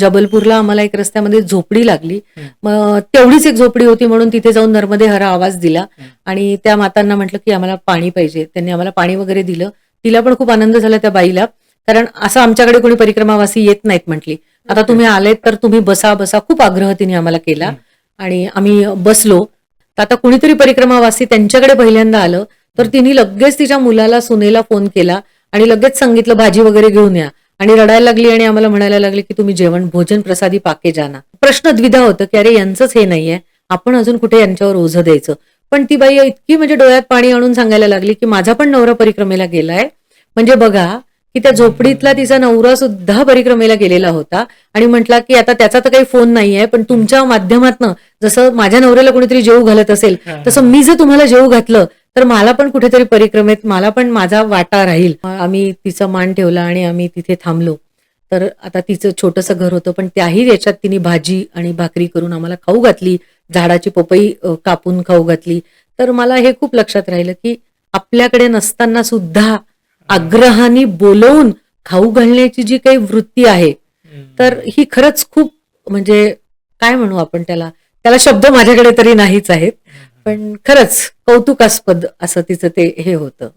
जबलपूरला आम्हाला एक रस्त्यामध्ये झोपडी लागली. मग तेवढीच एक झोपडी होती म्हणून तिथे जाऊन नर्मदे हर आवाज दिला आणि त्या मातांना म्हटलं की आम्हाला पाणी पाहिजे. त्यांनी आम्हाला पाणी वगैरे दिलं. तिला पण खूप आनंद झाला त्या बाईला, कारण असं आमच्याकडे कोणी परिक्रमावासी येत नाहीत म्हटली. आता तुम्ही आलेत तर तुम्ही बसा बसा, खूप आग्रह तिने आम्हाला केला आणि आम्ही बसलो. तर आता कुणीतरी परिक्रमावासी त्यांच्याकडे पहिल्यांदा आलं तर तिने लगेच तिच्या मुलाला सुनेला फोन केला आणि लगेच सांगितलं भाजी वगैरे घेऊन या, आणि रडायला लागली आणि आम्हाला म्हणायला लागली की तुम्ही जेवण भोजन प्रसादी पाके जाना. प्रश्न द्विधा होतं की अरे यांचंच हे नाहीये, आपण अजून कुठे यांच्यावर ओझं द्यायचं. पण ती बाई इतकी म्हणजे डोळ्यात पाणी आणून सांगायला लागली की माझा पण नवरा परिक्रमेला गेलाय. म्हणजे बघा की त्या झोपडीतला तिचा नवरा सुद्धा परिक्रमेला गेलेला होता आणि म्हटला की आता त्याचा तर काही फोन नाहीये, पण तुमच्या माध्यमातनं जसं माझ्या नवऱ्याला कोणीतरी जेवू घालत असेल तसं मी जर तुम्हाला जेवू घातलं तर मला पण कुठेतरी परिक्रमेत मला पण माझा वाटा राहील. आम्ही तिचा मान ठेवला आणि आम्ही तिथे थांबलो. तर आता तिचं छोटंसं घर होतं, पण त्याही याच्यात तिने भाजी आणि भाकरी करून आम्हाला खाऊ घातली, झाडाची पपई कापून खाऊ घातली. तर मला हे खूप लक्षात राहिलं की आपल्याकडे नसताना सुद्धा आग्रहाने बोलवून खाऊ घालण्याची जी काही वृत्ती आहे, तर ही खरंच खूप म्हणजे काय म्हणू आपण त्याला, त्याला शब्द माझ्याकडे तरी नाहीच आहेत. पण खरंच कौतुकास्पद असं तिचं ते हे होतं.